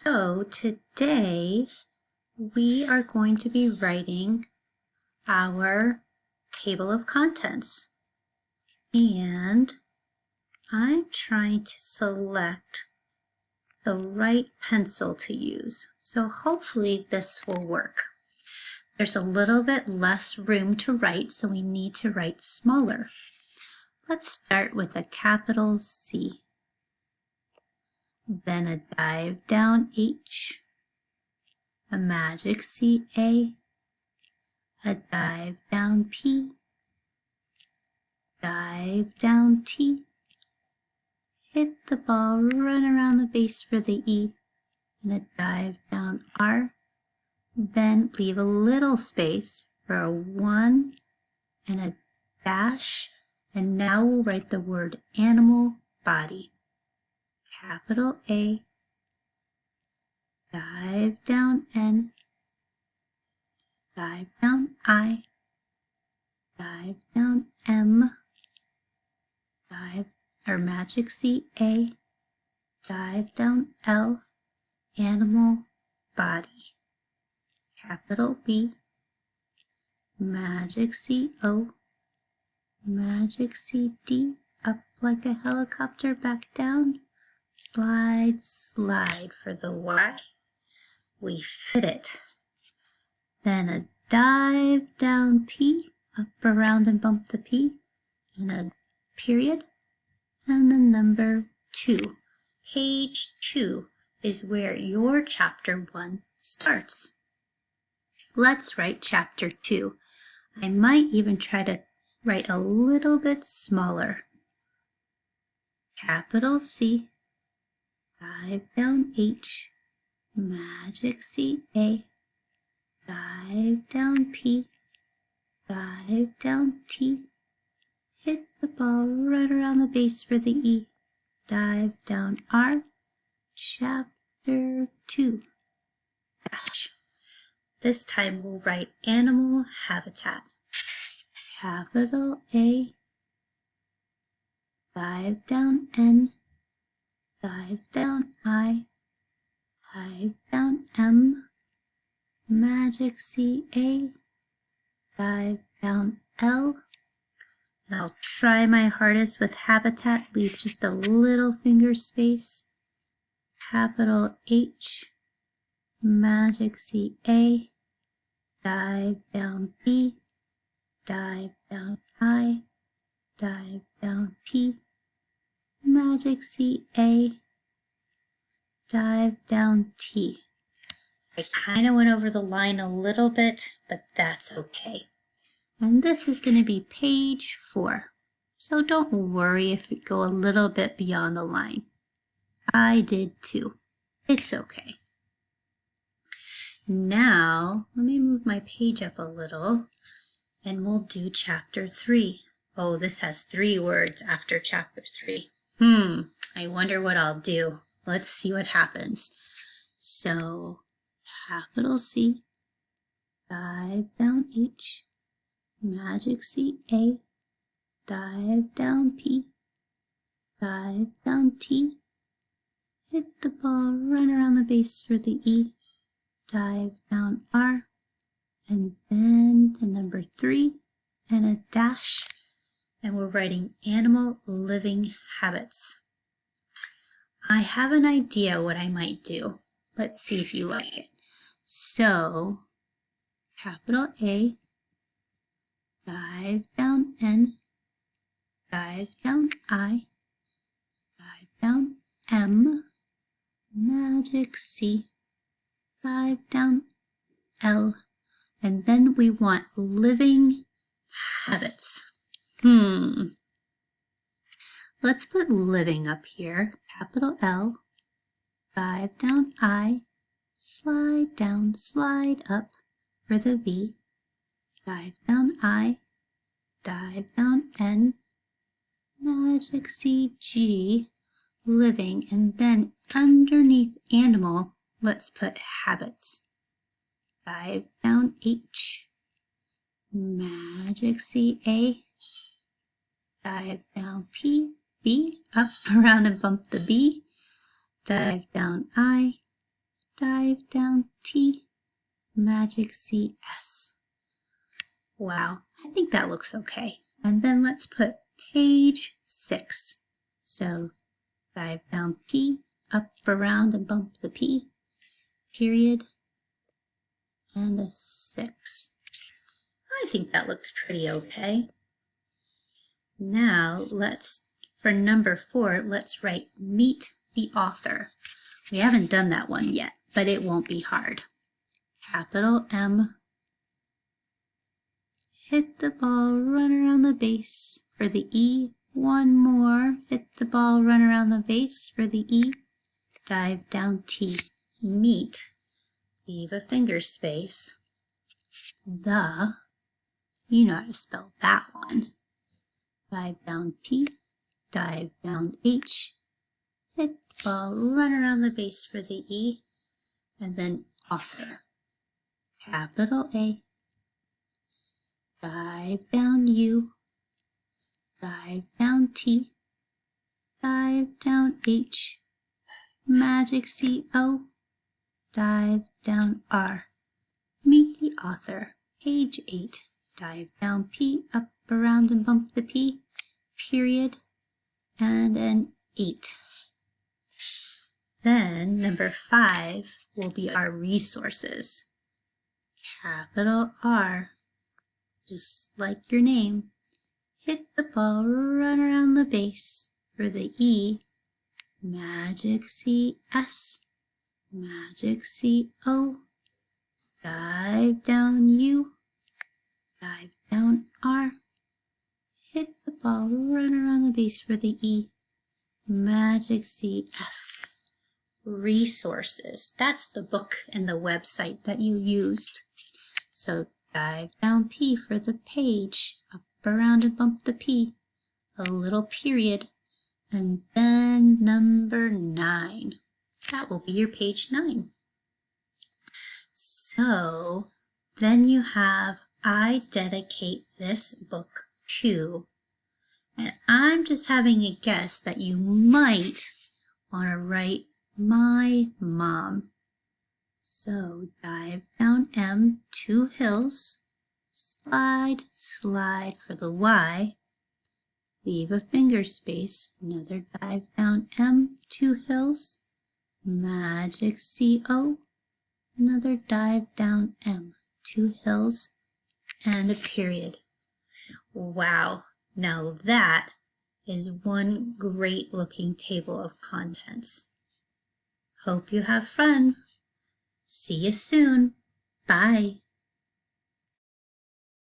So today we are going to be writing our table of contents, and I'm trying to select the right pencil to use. So hopefully this will work. There's a little bit less room to write, so we need to write smaller. Let's start with a capital C, then a dive down H, a magic C A dive down P, dive down T, hit the ball, run around the base for the E, and a dive down R, then leave a little space for a 1 and a dash, and now we'll write the word animal body. Capital A, dive down N, dive down I, dive down M, dive or magic C A, dive down L, animal body. Capital B, magic C O, magic C D, up like a helicopter, back down, slide, slide for the Y. We fit it. Then a dive down P, up around and bump the P, and a period, and the number 2. Page 2 is where your chapter 1 starts. Let's write chapter 2. I might even try to write a little bit smaller. Capital C, dive down H, magic C A, dive down P, dive down T, hit the ball right around the base for the E, dive down R, chapter 2, dash. This time we'll write animal habitat. Capital A, dive down N, dive down I, dive down M, magic C A, dive down L. And I'll try my hardest with habitat, leave just a little finger space. Capital H, magic C A, dive down B, dive down I, dive down T, magic C A, dive down T. I kind of went over the line a little bit, but that's okay. And this is going to be page 4. So don't worry if you go a little bit beyond the line. I did too. It's okay. Now, let me move my page up a little and we'll do chapter 3. Oh, this has 3 words after chapter 3. I wonder what I'll do. Let's see what happens. So, capital C, dive down H, magic C A, dive down P, dive down T, hit the ball, run around the base for the E, dive down R, and then the number 3 and a dash, and we're writing animal living habits. I have an idea what I might do. Let's see if you like it. So, capital A, dive down N, dive down I, dive down M, magic C, dive down L, and then we want living habits. Let's put living up here, capital L, dive down I, slide down, slide up for the V, dive down I, dive down N, magic C, G, living, and then underneath animal, let's put habits. Dive down H, magic C A, dive down P, B, up, around and bump the B, dive down I, dive down T, Magic C, S. Wow, I think that looks okay. And then let's put page 6. So dive down P, up, around, and bump the P, period, and a 6. I think that looks pretty okay. Now for number 4, let's write meet the author. We haven't done that one yet, but it won't be hard. Capital M, hit the ball, run around the base for the E. One more, hit the ball, run around the base for the E. Dive down T, meet, leave a finger space, the, you know how to spell that one. Dive down T, dive down H, hit the ball, run around the base for the E, and then author. Capital A, dive down U, dive down T, dive down H, Magic C-O, dive down R. Meet the author. Page 8. Dive down P, up, around, and bump the P, period, and an 8. Then number 5 will be our resources. Capital R, just like your name. Hit the ball, run around the base for the E. Magic C-S, Magic C-O, dive down U, dive down R, hit the ball, run around the base for the E. Magic C-S. Resources. That's the book and the website that you used. So dive down P for the page, up, around, and bump the P, a little period, and then number 9. That will be your page 9. So then you have, I dedicate this book to, and I'm just having a guess that you might want to write my mom. So dive down M, 2 hills, slide, slide for the Y, leave a finger space, another dive down M, 2 hills, Magic C-O, another dive down M, 2 hills, and a period. Wow, now that is one great looking table of contents. Hope you have fun. See you soon. Bye.